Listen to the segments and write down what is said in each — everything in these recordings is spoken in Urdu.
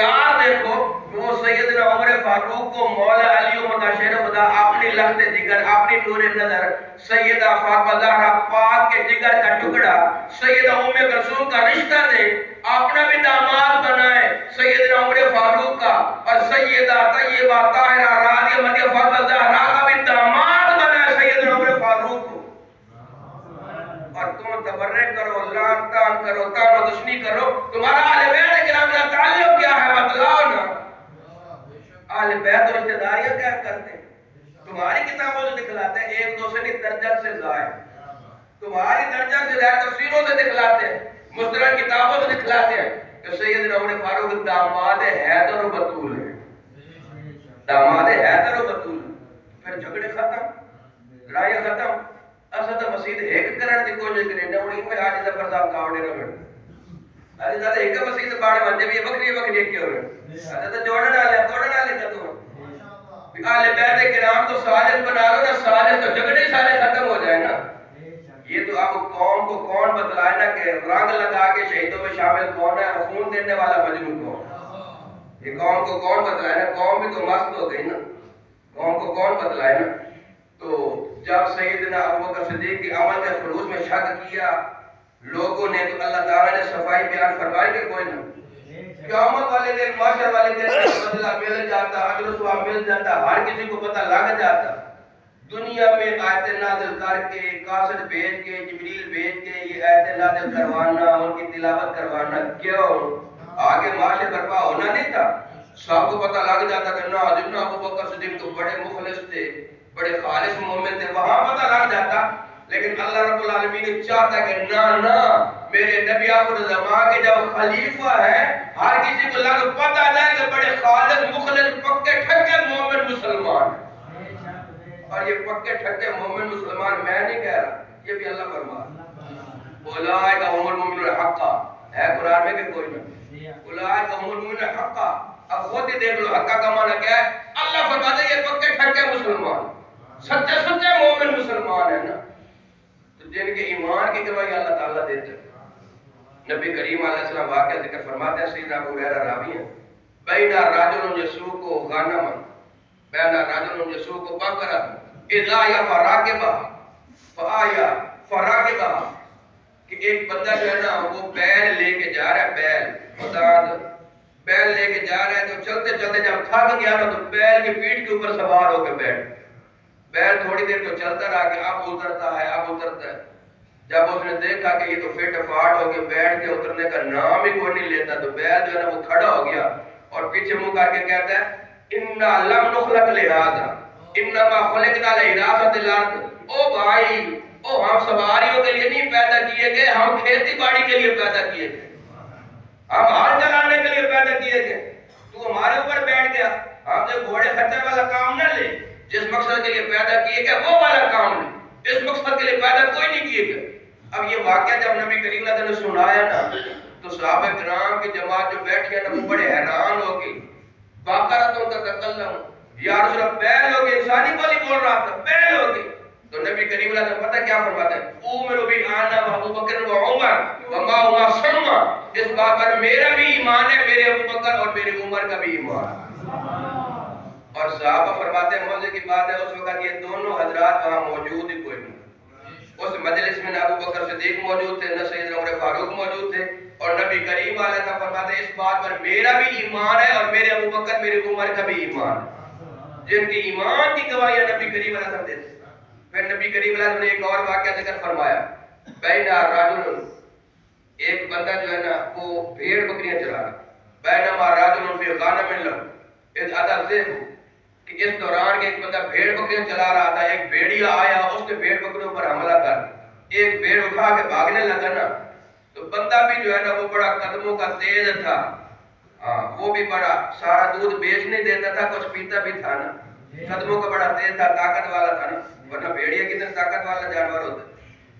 پیار دیکھو، وہ سیدنا عمر فاروق کو مولا علی و متشیر خدا اپنی لخت جگر، اپنی نور نظر، سیدہ فاطمہ زہرا پاک کے جگر کا ٹکڑا، سیدہ ام کلثوم کا رشتہ دے، اپنا بھی داماد بنائے سیدنا عمر فاروق کا، اور سیدہ طیبہ طاہرہ راضیہ مدیہ فاطمہ زہرا کا بھی داماد بنائے سیدنا عمر فاروق کو، اور تم تبرع کرو، لان تان کرو، تان و دشنی کرو، تمہارا اہل بیت کرام کا تعلق کیا ہے بتلاؤ نا؟ اہل بیت اور رشتہ داریاں کیا کرتے ہیں؟ تمہاری کتابوں سے دکھلاتے ہیں، ایک دوسرے کی درجت سے زائد، تمہاری درجت سے زائد تفسیروں سے دکھلاتے ہیں، مستند کتابوں سے دکھلاتے ہیں کہ سیدنا عمر فاروق داماد حیدر و بطول ہے، داماد حیدر و بطول ہے۔ پھر جھگڑے ختم، لڑائیاں ختم، اسد مسید ایک کرن دی کوشش کرے نہ وڑی میں آج ظفر صاحب کاوڑے نہ بڑھ آج زیادہ ایک مسید باڑ بندے بھی بکری بکری کیوں ہے آج تو جوڑن والے کدو اہل بیت کرام کو سالس بنا لو نا، سالس تو جھگڑے سارے ختم ہو جائے نا۔ یہ تو اب قوم کو کون بتلائے نا کہ رنگ لگا کے شہیدوں میں شامل کون ہے، خون دینے والا مجنون کون؟ یہ قوم کو کون بتلائے نا؟ قوم بھی تو مست ہو گئی نا، قوم کو کون بتلائے نا؟ تو جب سیدنا ابوبکر صدیق کے عمل کے خلوص میں شک کیا لوگوں نے، تو اللہ تعالیٰ نے صفائی بیان فرمائی کہ کوئی نہ، قیامت والے دن، معاشر والے دن بدلہ مل جاتا، اجر و ثواب مل جاتا، ہر کسی کو پتہ لگ جاتا۔ دنیا میں آیت نازل کر کے، قاصد بھیج کے، جبریل بھیج کے یہ آیت نازل کروانا، ان کی تلاوت کروانا کیوں؟ آگے معاشر برپا ہونا نہیں تھا، سب کو پتہ لگ جاتا کہ نہ ابوبکر صدیق تو بڑے مخلص تھے، بڑے خالص مومن تھے، وہاں پتہ لگ جاتا۔ لیکن اللہ رب العالمین چاہتا کہ نہ میرے نبی آخر زمان کے جب خلیفہ ہے ہر کسی کو لگ پتہ جائے کہ بڑے خالص مخلص پکے ٹھکے مومن مسلمان، اور یہ پکے ٹھکے مومن مسلمان میں نہیں کہہ رہا، یہ بھی اللہ فرماتا اولئک هم المؤمنون حقا، ہے قرآن میں کہ کوئی نہیں، اولئک هم المؤمنون حقا۔ اب خود ہی دیکھ لو حقا کا معنی کیا ہے؟ اللہ فرماتا ہے یہ پکے ٹھکے مسلمان، سچے سچے مومن مسلمان ہیں نا، تو جن کے ایمان کی گواہی اللہ تعالیٰ دیتے ہیں۔ نبی کریم علیہ السلام واقعہ ذکر فرماتے ہیں، سیدنا ابو ہریرہ راوی ہیں، بین رجل یسوق غنما، بین رجل یسوق بقرہ اذا یفا راکبہ فآیا فراکبہ، کہ ایک بندہ جو ہے نا وہ بیل لے کے جا رہا ہے، بیل لے کے جا رہا ہے، تو چلتے چلتے جب تھک گیا نا تو بیل کی پیٹھ کے اوپر سوار ہو کے بیٹھ، بیل تھوڑی دیر تو چلتا رہا کہ اب اترتا ہے، جب اس نے دیکھا کہ یہ تو فٹ فاٹ ہو کے بیٹھ کے اترنے کا نام ہی کوئی نہیں لیتا، تو بیل جو ہے نا وہ کھڑا ہو گیا اور پیچھے منہ کر کے کہتا ہے اِنَّا لَمْ نُخْلَقْ لِهَذَا اِنَّمَا خُلِقْنَا لِحِرَاثَةِ الْأَرْضِ، او بھائی ہم سواریوں کے لیے نہیں پیدا کیے گئے، ہم کھیتی باڑی کے لیے پیدا کیے گئے، ہم ہل چلانے کے لیے پیدا کیے گئے، تو ہمارے اوپر بیٹھ گیا، ہم سے گھوڑے خچر والا کام نہ لے، جس مقصد کے لیے پیدا کیے گئے وہ والا کام لے، اس مقصد کے لیے پیدا کوئی نہیں کیے گئے۔ اب یہ واقعہ جب نبی کریم اللہ نے سنایا نا تو صحابہ کرام کی جماعت جو بیٹھی ہے نا وہ بڑے حیران ہو گئی، باقرۃ تتکلم، یا رسول اللہ بیل ہو گئی، انسانی بولی بول رہا تھا، بیل ہو گئی، تو نبی کریم اللہ نے پتہ کیا فرماتا ہے، اومر بی آنا ابو بکر و عمر وما ہوا سلمہ، اس بات پر میرا بھی ایمان ہے، میرے ابو بکر اور میرے عمر کا بھی ایمان۔ اور صحابہ فرماتے ہیں موضوع کی بات ہے اس وقت یہ دونوں حضرات وہاں موجود ہی کوئی نہیں، اس مجلس میں نہ ابو بکر صدیق موجود تھے، نہ سیدنا عمر فاروق موجود تھے، اور نبی کریم علیہ السلام فرماتے ہیں اس بات پر میرا بھی ایمان ہے اور میرے ابو بکر میرے عمر کا بھی ایمان ہے، جن کی ایمان کی گواہیاں نبی کریم علیہ السلام دیتے۔ پھر نبی کریم علیہ السلام نے ایک اور واقعہ ذکر فرمایا، بین رجل، ایک بندہ جو ہے نا وہ بھیڑ بکریاں چلا رہا، بینما رجل فی غنم لہ اذ اتى الذئب، کہ اس دوران کے ایک بندہ بھیڑ بکریاں چلا رہا تھا، ایک بھیڑیا آیا، اس نے بھیڑ بکریوں پر حملہ کر، ایک بھیڑ اٹھا کے بھاگنے لگا نا، تو بندہ بھی جو ہے نا وہ بڑا قدموں کا تیز تھا، وہ بھی بڑا سارا دودھ بیچ نہیں دیتا تھا، کچھ پیتا بھی تھا نا، قدموں کا بڑا تیز تھا، طاقت والا تھا نا، ورنہ بھیڑیا کتنا طاقت والا جانور ہوتا ہے،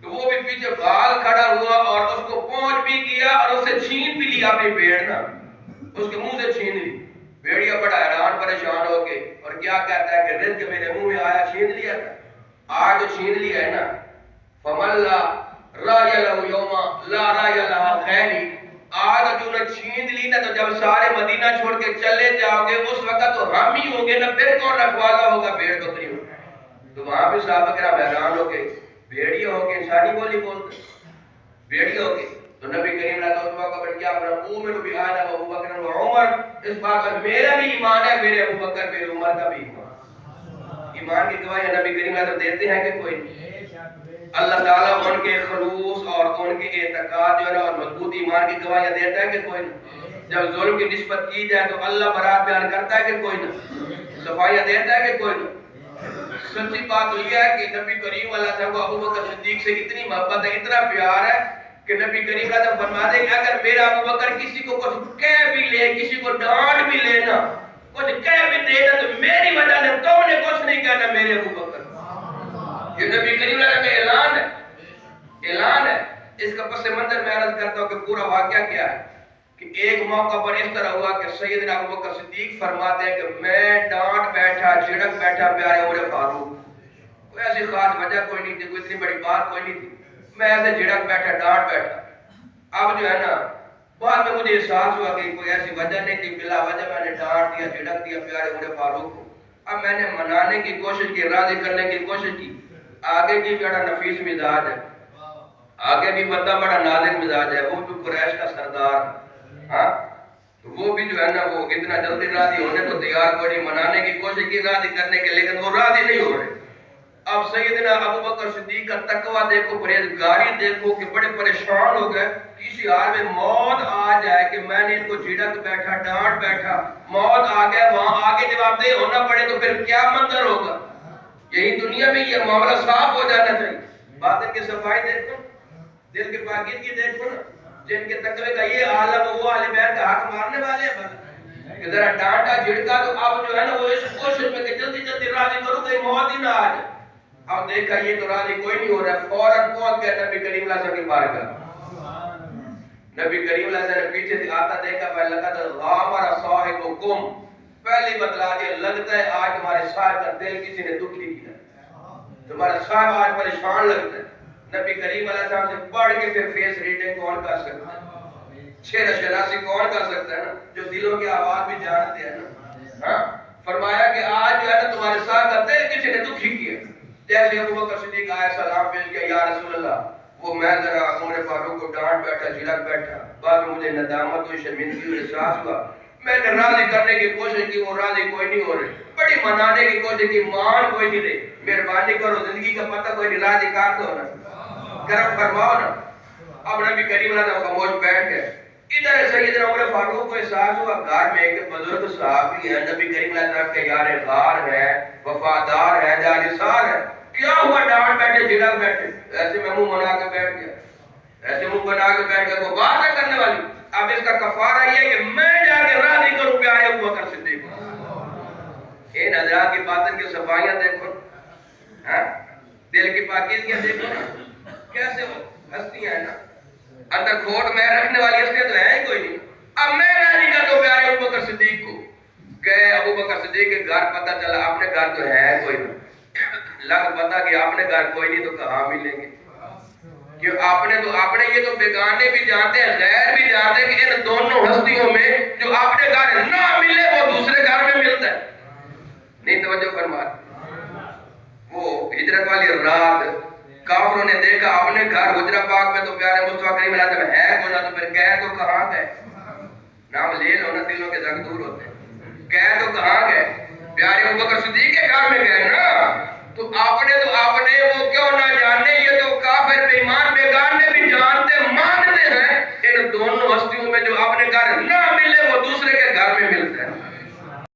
تو وہ بھی پیچھے بھاگ کھڑا ہوا اور اس کو پہنچ بھی گیا اور اس سے چھین بھی لیا اپنی بھیڑ نا، اس کے منہ سے چھین لی، بھیڑیا بڑا حیران پریشان ہو کے، اور کیا کہتا ہے کہ رزق میرے منہ میں آیا چھین لیا تھا، آج جو چھین لیا ہے نا، فَمَنْ لَا رَايَ لَهُ يَوْمَ لَا رَايَ لَهَا خَيْرِ، آج جو نے چھین لی نا تو جب سارے مدینہ چھوڑ کے چلے جاؤ گے اس وقت تو ہم ہی ہوں گے نا، پھر کون رکھوالا ہوگا بھیڑ بکری ہوگا؟ تو وہاں بھی صحابہ کرام حیران ہو گئے، بھیڑی ہو کے انسانی بولی بولتے، بھیڑی ہو کے. تو نبی کریم علیہ الصلوۃ والسلام کیا فرمایا، مومن بھی آنا ابو بکر و عمر، اس بات پر میرا بھی ایمان ہے، میرے ابو بکر میرے عمر کا بھی ایمان. ایمان کی گواہی نبی کریم علیہ الصلوۃ والسلام دیتے ہیں کہ کوئی نہیں. اللہ تعالیٰ ان کے خلوص اور ان کے اعتقاد جو ہے اور مضبوط ایمان کی گواہیاں دیتا ہے کہ کوئی نہیں. جب ظلم کی نسبت کی جائے تو اللہ برات بیان کرتا ہے کہ کوئی نہیں، صفائیاں دیتا ہے کہ کوئی نہیں. سچی بات یہ ہے کہ نبی کریم علیہ السلام کو ابو بکر صدیق سے اتنی محبت ہے، اتنا پیار ہے کہ نبی کریم علیہ السلام فرماتے ہیں کہ اگر میرا ابو بکر کسی کو کچھ کہہ بھی لے، کسی کو ڈانٹ بھی لینا، کچھ کہہ بھی دینا، تو میری وجہ سے تم نے کچھ نہیں کہنا میرے ابو بکر. یہ نبی کریم علیہ السلام کا اعلان ہے، اعلان ہے. اس کا پس منظر میں عرض کرتا ہوں کہ پورا واقعہ کیا ہے کہ ایک موقع پر اس طرح ہوا کہ سیدنا ابو بکر صدیق فرماتے ہیں کہ میں ڈانٹ بیٹھا، جھڑک بیٹھا پیارے عمر فاروق. کوئی ایسی خاص وجہ کوئی نہیں تھی، کوئی اتنی بڑی بات کوئی نہیں تھی، میں ایسے جھڑک بیٹھا، ڈانٹ بیٹھا. اب جو ہے نا بعد میں مجھے احساس ہوا کہ کوئی ایسی وجہ نہیں تھی، بلا وجہ میں نے ڈانٹ دیا، جھڑک دیا پیارے عمر فاروق کو. اب میں نے منانے کی کوشش کی، راضی کرنے کی کوشش کی. آگے بھی بڑا نفیس مزاج ہے، آگے بھی بندہ بڑا نازک مزاج ہے، وہ بھی قریش کا سردار. ہاں تو وہ بھی جو ہے نا وہ اتنا جلدی راضی ہونے کو تیار کوئی نہیں. منانے کی کوشش کی راضی کرنے کے، لیکن وہ راضی نہیں ہو رہے. اب سیدنا ابو بکر صدیق کا تقویٰ دیکھو، پرہیزگاری دیکھو کہ بڑے پریشان ہو گئے. کسی حال میں موت آ جائے کہ میں نے ان کو جھڑک بیٹھا، ڈانٹ بیٹھا، موت آ گئے، وہاں آگے جواب دہ ہونا پڑے تو پھر کیا منظر ہوگا. یہی دنیا میں یہ معاملہ صاف ہو جانا چاہیے. باطن کی صفائی دیکھو، دل کی پاکیزگی دیکھو نا. جن کے تقوی کا یہ عالم، وہ اہل بیت کا حق مارنے والے ہیں کہ ذرا ڈانٹا جھڑکا تو اب جو ہے نا وہ اس کوشش میں کہ جلدی جلدی راضی کرو کہ موت ہی نہ آ جائے. اب دیکھا یہ تو راضی کوئی نہیں ہو رہا، فوراً پہنچ گیا نبی کریم علیہ السلام کی بارگاہ. نبی کریم علیہ السلام نے پیچھے سے آتا دیکھا، فَلَقَدْ غَامَرَ صَاحِبُكُمْ، پہلی بتلا دیا لگتا ہے آج تمہارے صاحب کا دل کسی نے دکھی کیا، تمہارا صاحب آج پریشان لگتا ہے. نبی کریم علیہ السلام سے پڑھ کے پھر فیس ریڈنگ کون کر سکتا ہے، چہرہ شناسی کون کر سکتا ہے نا، جو دلوں کی آواز بھی جانتے ہیں نا. ہاں فرمایا کہ آج جو ہے نا تمہارے صاحب کا دل کسی نے دکھی کیا. جیسے ابو بکر صدیق آیا، سلام پیش کیا، یا رسول اللہ. وہ میں ذرا عمر فاروق کو ڈانٹ بیٹھا، جھڑک بیٹھا، بعد میں مجھے ندامت ہوئی، شرمندگی ہوئی، احساس ہوا. میں نے راضی کرنے کی کوشش کی، وہ راضی کوئی نہیں ہو رہے. بڑی منانے کی کوشش کی، مان کوئی نہیں رہی. مہربانی کرو، زندگی کا پتہ کوئی نہیں، راضی کر دو نا، کرم فرماؤ نا. اب نبی کریم علیہ السلام خاموش بیٹھ گئے. ادھر سیدنا عمر فاروق کو احساس ہوا گھر میں ایک بزرگ صحابی ہیں، نبی کریم علیہ السلام کے یار غار ہیں، وفادار ہیں، جانثار ہیں. کیا ہوا ڈانٹ بیٹھے، جھڑک بیٹھے؟ ایسے میں منہ بنا کے بیٹھ گیا، ایسے منہ بنا کے بیٹھ گیا. وہ بات نہ کرنے والی. اب اس کا کفارہ یہ کہ میں جا کے راضی کروں پیارے ابو بکر صدیق. ان حضرات کی باطن کی صفائیاں دیکھو، دل کی پاکیزگیاں دیکھو نا، کیسے وہ ہستیاں ہیں نا، اندر کھوٹ میں رکھنے والی ہستیاں تو ہیں ہی کوئی نہیں. اب میں راضی کر دو پیارے ابو بکر صدیق کو. گئے ابو بکر صدیق کے گھر، پتہ چلا اپنے گھر تو ہے کوئی نہیں. لگ پتا کہ اپنے گھر کوئی نہیں تو کہاں ملیں گے، کہ اپنے یہ تو بیگانے بھی جانتے ہیں، غیر بھی جانتے ہیں کہ ان دونوں ہستیوں میں جو اپنے گھر نہ ملے وہ دوسرے گھر میں ملتا ہے. نہیں توجہ فرما. وہ ہجرت والی رات کافروں نے دیکھا اپنے گھر حجرہ پاک میں تو پیارے مصطفیٰ کریم علیہ السلام ہے کوئی نہ، تو پھر گئے تو کہاں گئے؟ نام لے لو نا، دلوں کے زنگ دور ہوتے ہیں. گئے تو کہاں گئے؟ پیارے ابو بکر صدیق کے گھر میں گئے نا. تو اپنے وہ کیوں نہ جانے، یہ تو کافر بے ایمان بیگانے بھی جانتے مانتے ہیں. ان دونوں ہستیوں میں جو اپنے گھر نہ ملے وہ دوسرے کے گھر میں ملتا ہے.